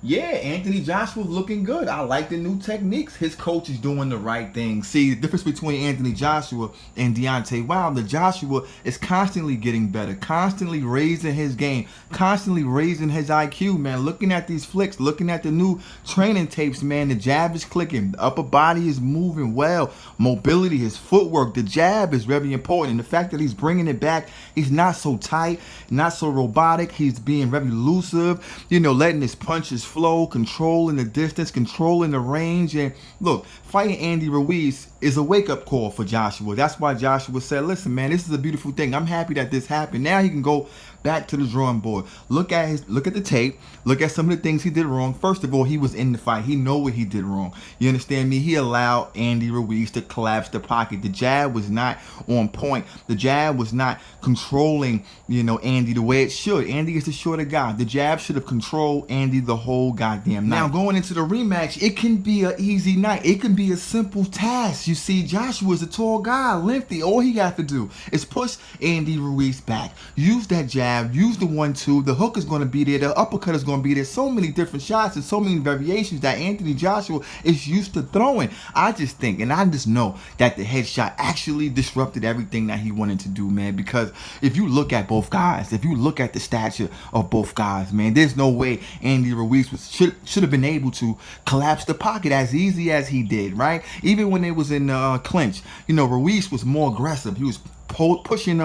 Yeah, Anthony Joshua's looking good. I like the new techniques. His coach is doing the right thing. See, the difference between Anthony Joshua and Deontay Wilder, Joshua is constantly getting better, constantly raising his game, constantly raising his IQ, man. Looking at these flicks, looking at the new training tapes, man, the jab is clicking. The upper body is moving well. Mobility, his footwork, the jab is very important. And the fact that he's bringing it back, he's not so tight, not so robotic. He's being very elusive, letting his punches flow, controlling the distance, controlling the range. And look, fighting Andy Ruiz is a wake-up call for Joshua. That's why Joshua said, listen, man, this is a beautiful thing. I'm happy that this happened. Now he can go back to the drawing board. Look at the tape. Look at some of the things he did wrong. First of all, he was in the fight. He know what he did wrong. You understand me? He allowed Andy Ruiz to collapse the pocket. The jab was not on point. The jab was not controlling, Andy the way it should. Andy is the shorter guy. The jab should have controlled Andy the whole goddamn night. Now, going into the rematch, it can be an easy night. It can be a simple task. You see, Joshua is a tall guy, lengthy. All he got to do is push Andy Ruiz back. Use that jab. Use the 1-2. The hook is going to be there. The uppercut is going to be there. So many different shots and so many variations that Anthony Joshua is used to throwing. I just think, and I just know that the headshot actually disrupted everything that he wanted to do, man. Because if you look at both guys, if you look at the stature of both guys, man, there's no way Andy Ruiz should have been able to collapse the pocket as easy as he did, right? Even when they was in clinch, Ruiz was more aggressive. He was pushing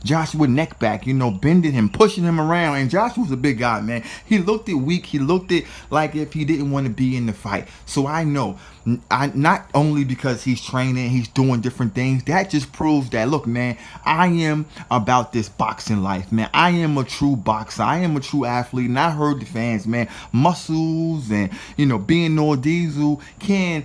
Joshua neck back, bending him, pushing him around. And Joshua's a big guy, man. He looked it weak. He looked it like if he didn't want to be in the fight. So I know, not only because he's training, he's doing different things, that just proves that, look, man, I am about this boxing life, man. I am a true boxer. I am a true athlete. And I heard the fans, man, muscles and, being no diesel can,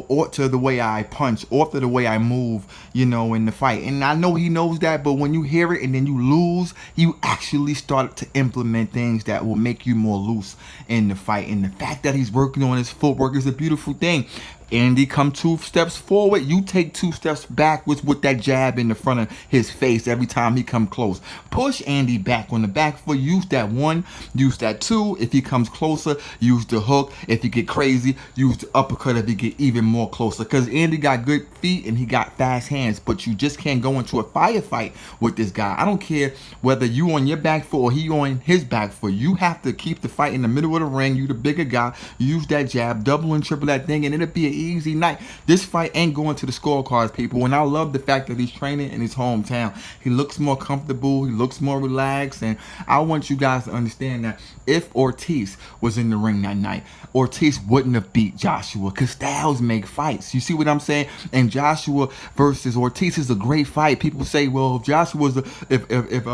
alter the way I punch, alter the way I move, in the fight. And I know he knows that, but when you hear it and then you lose, you actually start to implement things that will make you more loose in the fight. And the fact that he's working on his footwork is a beautiful thing. Andy come 2 steps forward, you take 2 steps backwards with that jab in the front of his face every time he come close. Push Andy back on the back foot. Use that 1, use that 2. If he comes closer, use the hook. If he get crazy, use the uppercut if he get even more closer. Because Andy got good feet and he got fast hands, but you just can't go into a firefight with this guy. I don't care whether you on your back foot or he on his back foot. You have to keep the fight in the middle of the ring. You the bigger guy. Use that jab, double and triple that thing, and it'll be an easy night. This fight ain't going to the scorecards, people. And I love the fact that he's training in his hometown. He looks more comfortable. He looks more relaxed. And I want you guys to understand that if Ortiz was in the ring that night, Ortiz wouldn't have beat Joshua, because styles make fights. You see what I'm saying? And Joshua versus Ortiz is a great fight. People say, well, if Joshua's if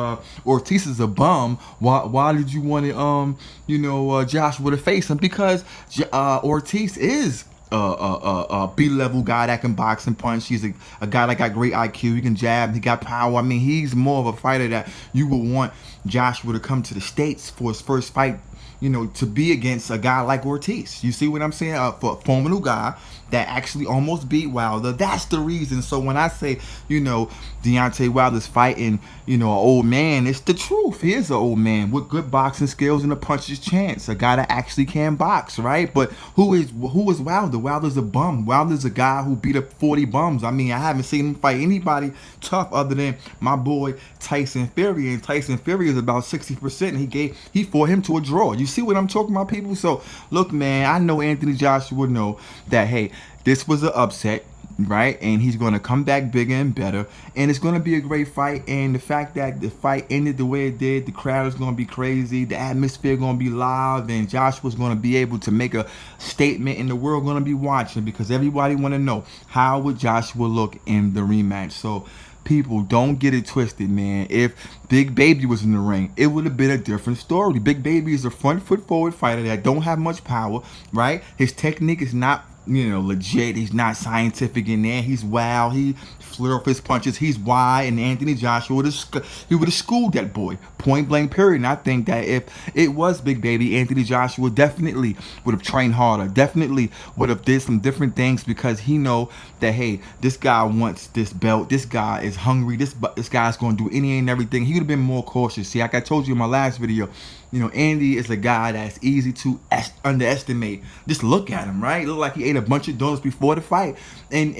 Ortiz is a bum, why did you want to Joshua to face him? Because Ortiz is a B-level guy that can box and punch. He's a guy that got great IQ. He can jab. He got power. I mean, he's more of a fighter that you would want Joshua to come to the States for his first fight, to be against a guy like Ortiz. You see what I'm saying? For a formidable guy that actually almost beat Wilder. That's the reason. So when I say, Deontay Wilder's fighting, an old man, it's the truth. He is an old man with good boxing skills and a puncher's chance. A guy that actually can box, right? But who is Wilder? Wilder's a bum. Wilder's a guy who beat up 40 bums. I mean, I haven't seen him fight anybody tough other than my boy Tyson Fury. And Tyson Fury is about 60%. And he fought him to a draw. You see what I'm talking about, people? So look, man, I know Anthony Joshua know that, hey, this was an upset, right? And he's going to come back bigger and better. And it's going to be a great fight. And the fact that the fight ended the way it did, the crowd is going to be crazy. The atmosphere going to be live. And Joshua's going to be able to make a statement. And the world going to be watching, because everybody want to know, how would Joshua look in the rematch? So people, don't get it twisted, man. If Big Baby was in the ring, it would have been a different story. Big Baby is a front foot forward fighter that don't have much power, right? His technique is not legit. He's not scientific in there. He's wild. He flare off his punches. He's wide. And Anthony Joshua would have schooled that boy, point blank period. And I think that if it was Big Baby, Anthony Joshua definitely would have trained harder, definitely would have did some different things, because he know that, hey, this guy wants this belt. This guy is hungry. This guy's going to do any and everything. He would have been more cautious. See, like I told you in my last video, Andy is a guy that's easy to underestimate. Just look at him, right? Look like he ate a bunch of donuts before the fight, and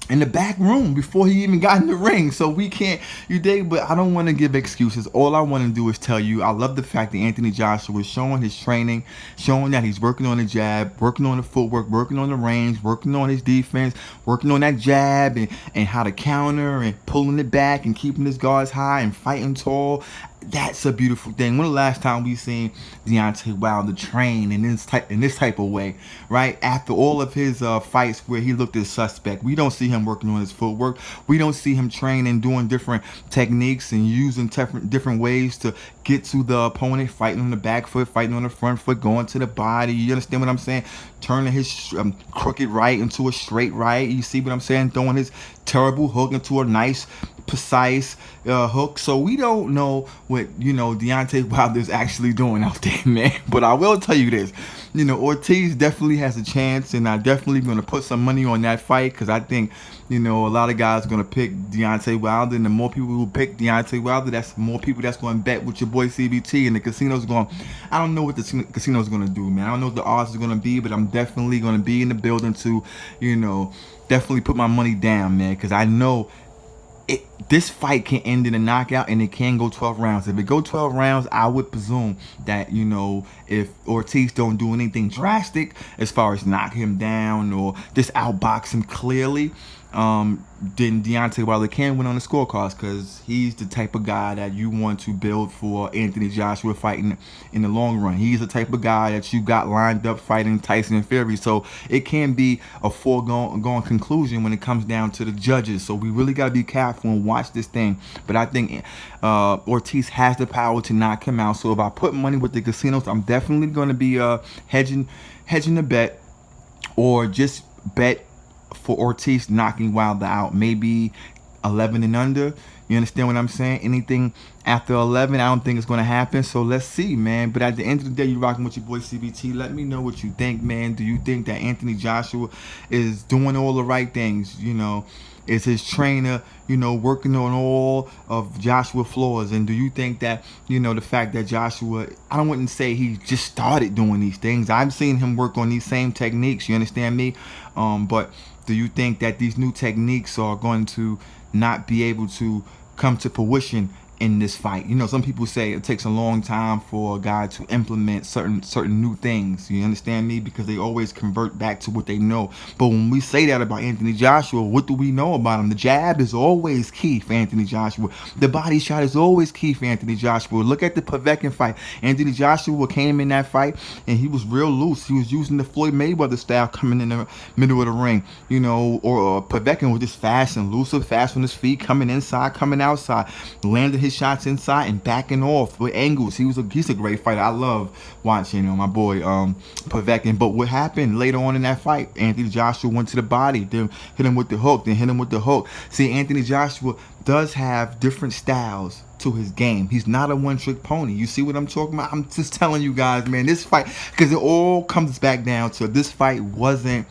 in the back room before he even got in the ring. So we can't, but I don't want to give excuses. All I want to do is tell you, I love the fact that Anthony Joshua is showing his training, showing that he's working on the jab, working on the footwork, working on the range, working on his defense, working on that jab and how to counter and pulling it back and keeping his guards high and fighting tall. That's a beautiful thing. When the last time we seen Deontay Wilder train in this type of way, right? After all of his fights where he looked as suspect, we don't see him working on his footwork. We don't see him training, doing different techniques and using different ways to get to the opponent, fighting on the back foot, fighting on the front foot, going to the body. You understand what I'm saying? Turning his crooked right into a straight right. You see what I'm saying? Throwing his terrible hook into a nice, precise hook. So we don't know what Deontay Wilder's actually doing out there, man. But I will tell you this, Ortiz definitely has a chance, and I definitely going to put some money on that fight because I think a lot of guys are going to pick Deontay Wilder, and the more people who pick Deontay Wilder, that's more people that's going to bet with your boy CBT, and the casino's going. I don't know what the casino's going to do, man. I don't know what the odds are going to be, but I'm definitely going to be in the building to, definitely put my money down, man, because I know this fight can end in a knockout, and it can go 12 rounds. If it go 12 rounds, I would presume that, if Ortiz don't do anything drastic as far as knock him down or just outbox him clearly, then Deontay Wilder can win on the scorecards because he's the type of guy that you want to build for Anthony Joshua fighting in the long run. He's the type of guy that you got lined up fighting Tyson and Fury. So it can be a foregone conclusion when it comes down to the judges. So we really got to be careful and watch this thing. But I think Ortiz has the power to knock him out. So if I put money with the casinos, I'm definitely going to be hedging the bet, or just bet for Ortiz knocking Wilder out, maybe 11 and under. You understand what I'm saying? Anything after 11, I don't think it's going to happen. So let's see, man. But at the end of the day, you're rocking with your boy CBT. Let me know what you think, man. Do you think that Anthony Joshua is doing all the right things? Is his trainer, working on all of Joshua's flaws? And do you think that, the fact that Joshua, I don't want to say he just started doing these things. I've seen him work on these same techniques. You understand me? But do you think that these new techniques are going to not be able to come to fruition in this fight? Some people say it takes a long time for a guy to implement certain new things. You understand me? Because they always convert back to what they know. But when we say that about Anthony Joshua, what do we know about him? The jab is always key for Anthony Joshua. The body shot is always key for Anthony Joshua. Look at the Povetkin fight. Anthony Joshua came in that fight and he was real loose. He was using the Floyd Mayweather style coming in the middle of the ring. Or Povetkin was just fast and loose, fast on his feet, coming inside, coming outside, landed his shots inside and backing off with angles. He's a great fighter. I love watching my boy Povetkin. But what happened later on in that fight? Anthony Joshua went to the body, then hit him with the hook, then hit him with the hook. See, Anthony Joshua does have different styles to his game. He's not a one-trick pony. You see what I'm talking about? I'm just telling you guys, man, this fight, because it all comes back down to this fight wasn't,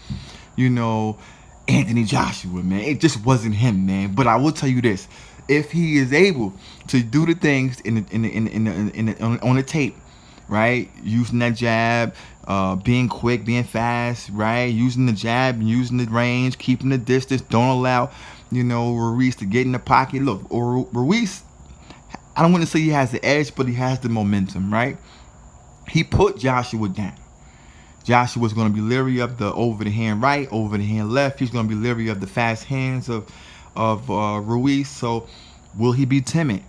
Anthony Joshua, man. It just wasn't him, man. But I will tell you this: if he is able to do the things on the tape, right, using that jab, being quick, being fast, right, using the jab, using the range, keeping the distance, don't allow, Ruiz to get in the pocket. Look, Ruiz, I don't want to say he has the edge, but he has the momentum, right? He put Joshua down. Joshua's going to be leery of the over the hand right, over the hand left. He's going to be leery of the fast hands of Ruiz. So will he be timid?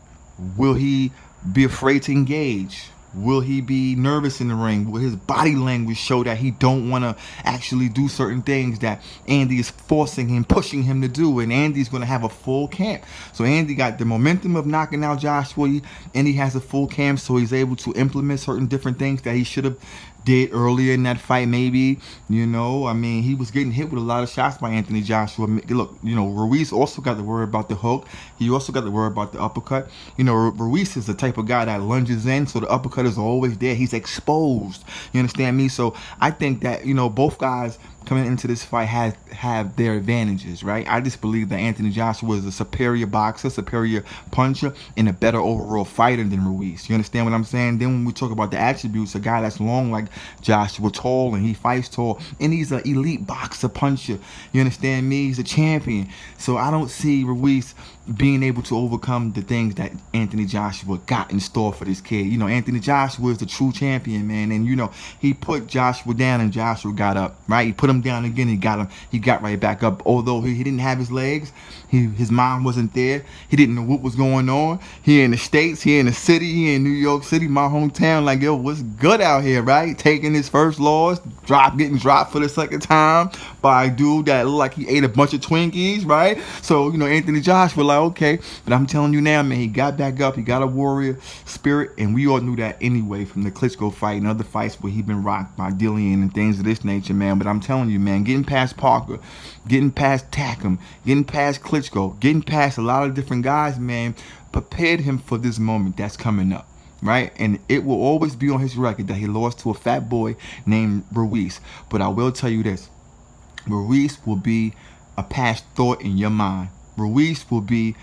Will he be afraid to engage? Will he be nervous in the ring? Will his body language show that he don't want to actually do certain things that Andy is forcing him, pushing him to do? And Andy's going to have a full camp. So Andy got the momentum of knocking out Joshua, and he has a full camp, so he's able to implement certain different things that he should have did earlier in that fight, maybe. He was getting hit with a lot of shots by Anthony Joshua. Look, Ruiz also got to worry about the hook. He also got to worry about the uppercut. Ruiz is the type of guy that lunges in, so the uppercut is always there. He's exposed. You understand me? So I think that, both guys coming into this fight have their advantages, right? I just believe that Anthony Joshua is a superior boxer, superior puncher, and a better overall fighter than Ruiz. You understand what I'm saying? Then when we talk about the attributes, a guy that's long like Joshua, tall, and he fights tall, and he's an elite boxer, puncher. You understand me? He's a champion. So I don't see Ruiz being able to overcome the things that Anthony Joshua got in store for this kid. You know, Anthony Joshua is the true champion, man. And, you know, he put Joshua down and Joshua got up, right? He put him down again. He got right back up. Although he didn't have his legs, his mind wasn't there. He didn't know what was going on. He in the States, he in the city, he in New York City, my hometown. Like, yo, what's good out here, right? Taking his first loss, getting dropped for the second time by a dude that looked like he ate a bunch of Twinkies, right? So, you know, Anthony Joshua, like, okay. But I'm telling you now, man, he got back up. He got a warrior spirit. And we all knew that anyway from the Klitschko fight and other fights where he been rocked by Dillian and things of this nature, man. But I'm telling you, man, getting past Parker, getting past Takam, getting past Klitschko, getting past a lot of different guys, man, prepared him for this moment that's coming up. Right? And it will always be on his record that he lost to a fat boy named Ruiz. But I will tell you this. Ruiz will be a past thought in your mind. Ruiz will be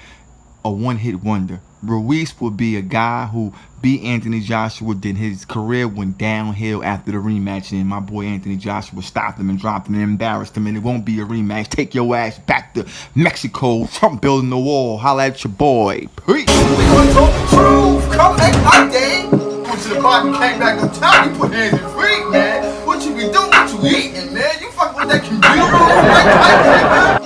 a one-hit wonder. Ruiz will be a guy who beat Anthony Joshua, then his career went downhill after the rematch, and my boy Anthony Joshua stopped him and dropped him and embarrassed him, and it won't be a rematch. Take your ass back to Mexico. Trump building the wall. Holla at your boy. Peace. We gonna talk the truth. Come back my day. Went to the bar and came back on time. You put hands in free, man. What you be doing? What you eating, man? You fucking with that computer?